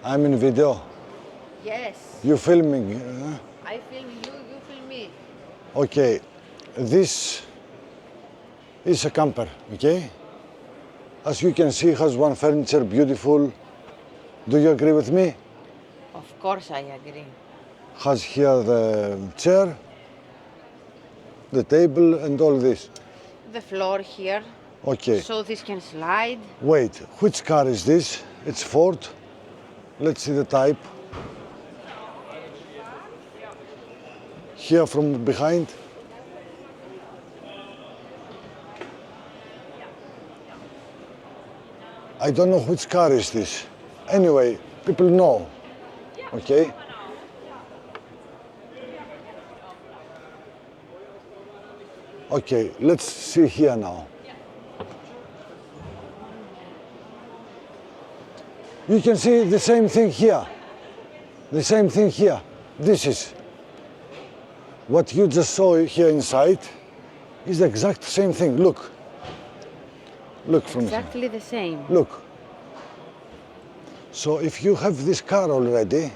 I'm in video. Yes. You filming? I film you, you film me. Okay. This is a camper, okay? As you can see, has one furniture, beautiful. Do you agree with me? Of course I agree. Has here the chair, the table, and all this. The floor here, Okay. so this can slide. Wait, which car is this? It's Ford. Let's see the type. Here from behind. I don't know which car is this. Anyway, people know, okay? Okay, let's see here now. You can see the same thing here. The same thing here. This is what you just saw here inside is the exact same thing. Look. Look from here. Exactly the same. Look. So if you have this car already,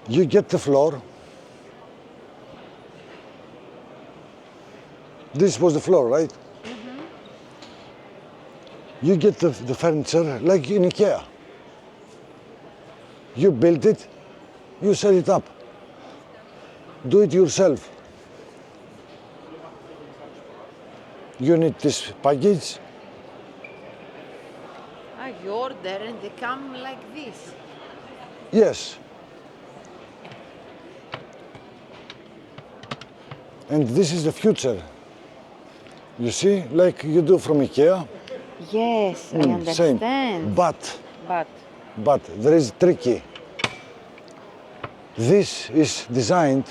you get the floor. This was the floor, right? You get the furniture like in IKEA. You build it, you set it up. Do it yourself. You need this package. You order and they come like this. Yes. And this is the future. You see, like you do from IKEA. Yes, I Same. understand. But there is tricky. This is designed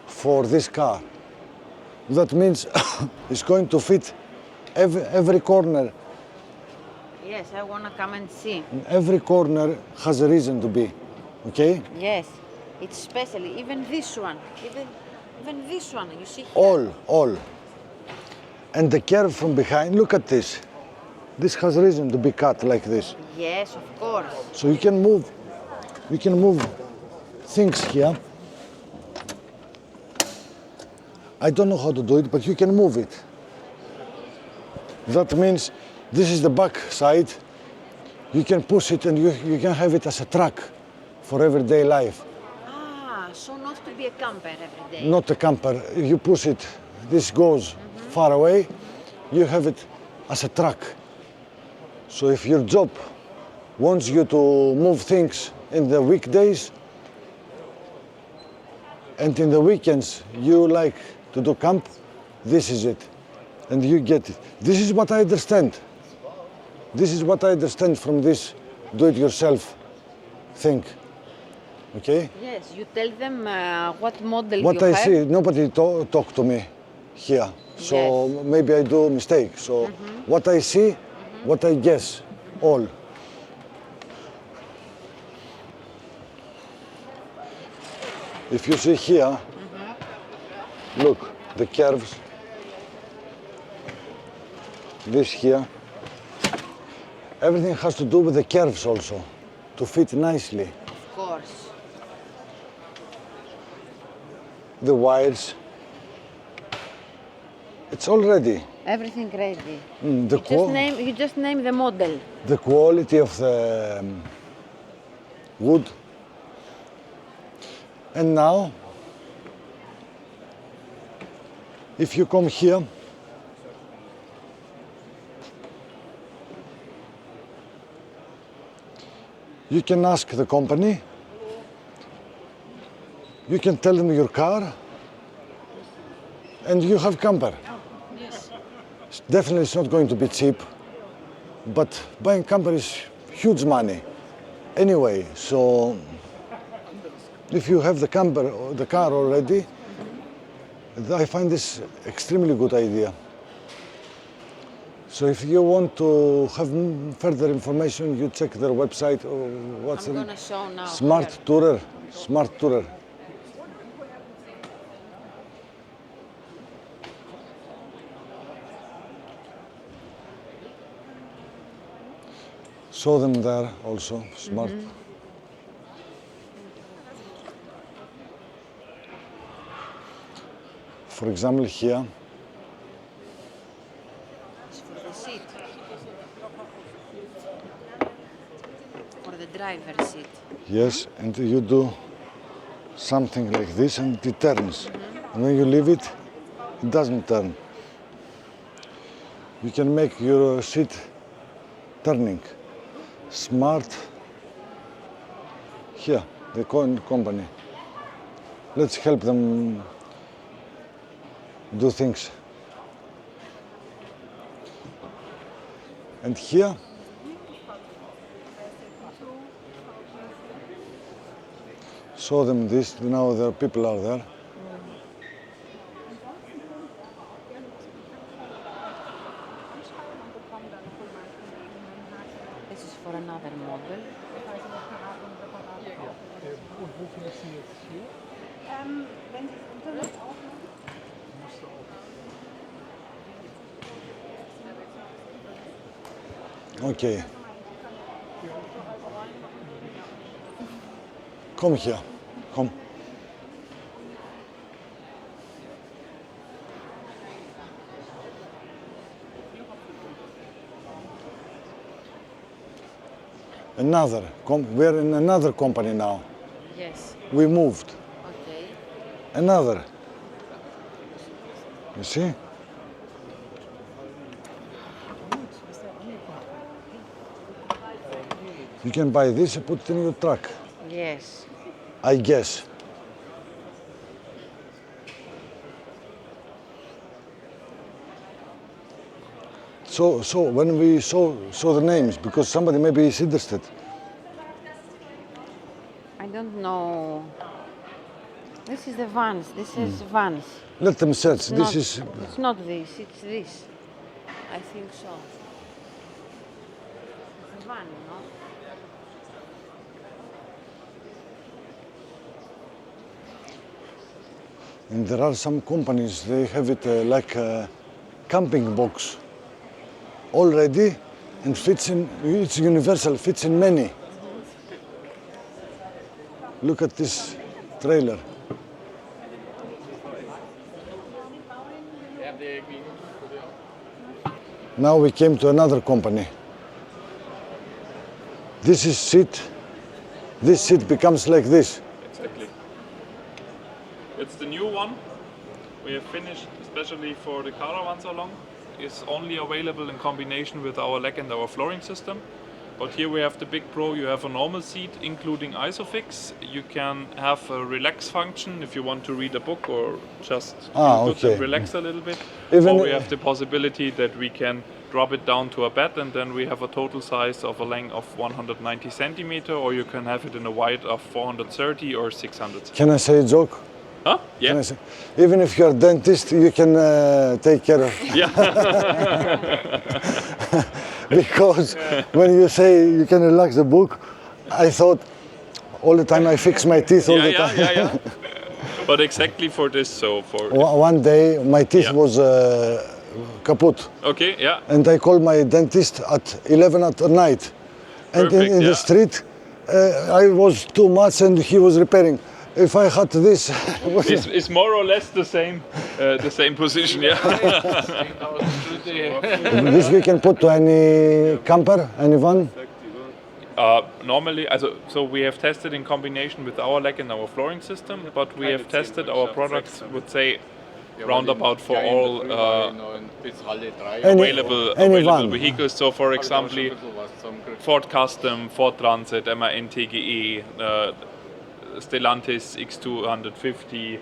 for this car. That means it's going to fit every corner. Yes, I want to come and see. Every corner has a reason to be, okay? Yes, it's especially even this one, even this one. You see here? All. And the curve from behind. Look at this. This has reason to be cut like this. Yes, of course. So you can move things here. I don't know how to do it, but you can move it. That means this is the back side. You can push it and you can have it as a truck for everyday life. Ah, so not to be a camper every day. Not a camper. You push it, this goes far away. You have it as a truck. So if your job wants you to move things in the weekdays and in the weekends you like to do camp, this is it. And you get it. This is what I understand. This is what I understand from this do-it-yourself thing. Okay? Yes, you tell them what model What you I have. see, nobody talk to me here. So Yes. maybe I do mistake. So what I see, what I guess, all. If you see here, look, the curves, this here, everything has to do with the curves also, to fit nicely. Of course. The wires, it's all ready. Everything ready. The You just name the model. the quality of the wood. And now, if you come here, you can ask the company, you can tell them your car, and you have camper. Yes. Definitely it's not going to be cheap, but buying camper is huge money. Anyway, so if you have the camper, the car already, I find this extremely good idea. So if you want to have further information, you check their website or what's I'm the gonna show now. Smart here. Tourer, Smart Tourer. Saw them there also, smart. For example, here, It's for the seat. For the driver's seat. yes, and you do something like this and it turns. And when you leave it, it doesn't turn. You can make your seat turning. Smart. Here, the company. Let's help them do things. And here, show them this. Now the people are there. This is for another model. Okay. Come here. Come. Another. We're in another company now. Yes. We moved. Okay. Another. You see? You can buy this and put it in your truck, Yes. I guess. So when we saw the names, because somebody maybe is interested. I don't know. This is the Vans. This is Vans. Let them search. It's not this. It's this. I think so. It's a van, no? And there are some companies, they have it like a camping box already and fits in, it's universal, fits in many. Look at this trailer. Now we came to another company. This is seat. This seat becomes like this. Exactly. It's the new one. We have finished especially for the Caravan Salon. It's only available in combination with our leg and our flooring system. But here we have the big pro. You have a normal seat including ISOFIX. You can have a relax function if you want to read a book or just feel good and relax a little bit. Or we have the possibility that we can drop it down to a bed and then we have a total size of a length of 190 centimeter, or you can have it in a width of 430 or 600. Can I say a joke? Huh? Yeah. Can I say, even if you're a dentist, you can take care of. Yeah. Because when you say you can relax the book, I thought all the time I fix my teeth all the time. Yeah. But exactly for this, so for One day my teeth was kaput. Okay, yeah. And I called my dentist at 11 at night. And Perfect, in the street, I was too much and he was repairing. If I had this, it's more or less the same position, yeah. this we can put to any camper, any van. Normally, so we have tested in combination with our leg and our flooring system, but we have tested our products, would say, roundabout for all available vehicles. So, for example, Ford Custom, Ford Transit, MAN TGE, Stellantis X250,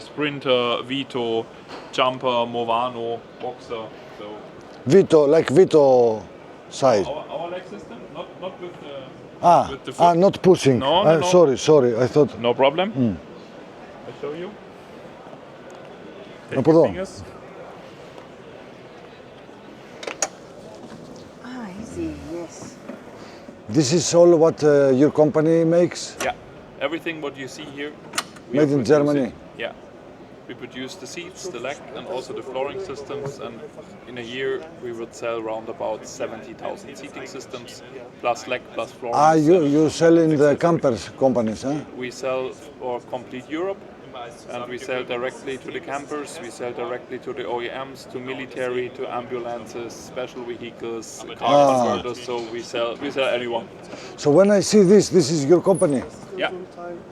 Sprinter, Vito, Jumper, Movano, Boxer. So Vito, like Vito size. Our leg system, not with the foot. Not pushing. No. Sorry, I thought. No problem. I'll show you. No problem. Fingers. Easy, yes. This is all what your company makes? Yeah. Everything what you see here. Made in Germany? Yeah. We produce the seats, the leg, and also the flooring systems. And in a year, we would sell around about 70,000 seating systems, plus leg, plus flooring. Ah, you sell in the campers companies, huh? We sell for complete Europe, and we sell directly to the campers. We sell directly to the OEMs, to military, to ambulances, special vehicles, car converters. So we sell anyone. So when I see this is your company? Yeah.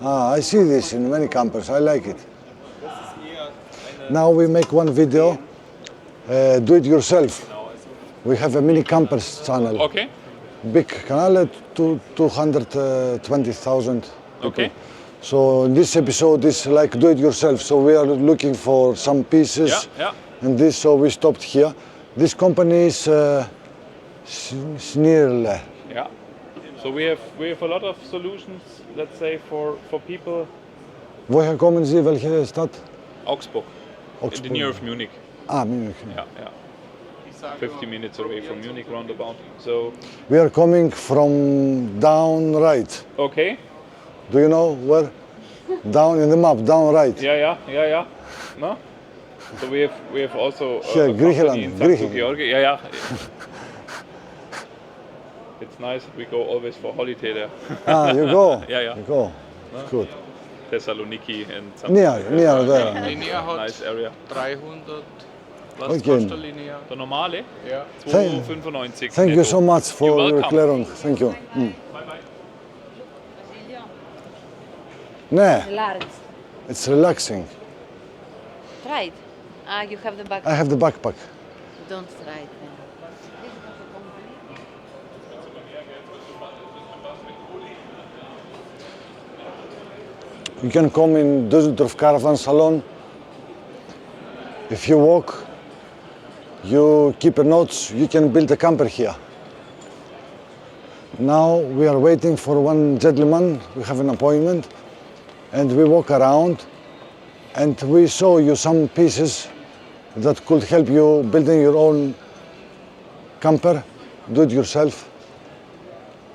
Ah, I see this in many campers. I like it. Now we make one video, do it yourself. We have a mini campers channel. Okay. Big canal to 220,000 people. Okay. So in this episode is like do it yourself. So we are looking for some pieces. Yeah. And this, so we stopped here. This company is Snirle. Yeah. So we have a lot of solutions. Let's say for people. Woher kommen Sie? Welche Stadt? Augsburg. In the near of Munich. Ah, Munich. Yeah. 50 minutes away from Munich roundabout. So We are coming from down right. okay. Do you know where? Down in the map, down right. Yeah. No. So we have also Here, a Griechenland, company in Griechenland. Georgia. Yeah. It's nice. We go always for holiday there. Ah, you go? Yeah. You go. Good. Thessaloniki and something. Near there. Linea hat Nice area. 300. Was Okay. kostet der Linea? Der normale? Ja. 2,95. Thank you so much for You're your welcome. clearance. Thank you. Bye. Ναι, Large. it's relaxing. Try it. Ah, you have the back. I have the backpack. Don't try it then. You can come in Düsseldorf Caravan Salon. If you walk, you keep your notes, you can build a camper here. Now we are waiting for one gentleman, we have an appointment, and we walk around and we show you some pieces that could help you building your own camper, do it yourself.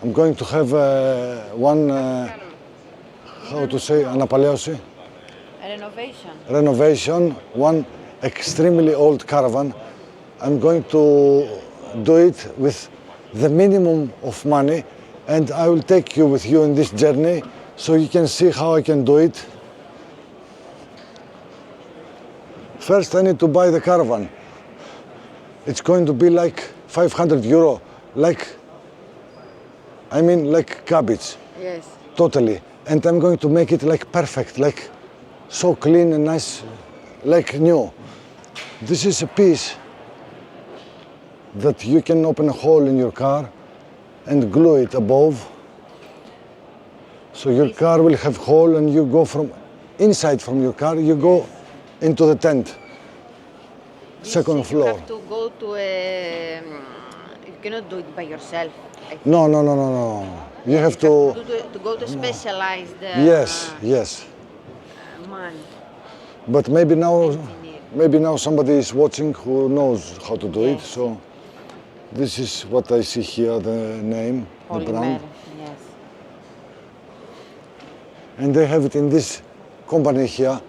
I'm going to have one, how to say, αναπαλαίωση, A renovation. renovation, one extremely old caravan. I'm going to do it with the minimum of money, and I will take you with you in this journey so you can see how I can do it. First I need to buy the caravan. It's going to be like 500 euro, like cabbage, Yes. totally. And I'm going to make it like perfect, like so clean and nice, like new. This is a piece that you can open a hole in your car and glue it above. So your car will have hole and you go from inside from your car, you go into the tent, second You floor. have to go to a. You cannot do it by yourself. I think. No. You have to, To go to specialized. yes. Man. But maybe Engineer. now somebody is watching who knows how to do it. Yes. So this is what I see here, the name, the Polymer. brand. Yes. And they have it in this company here.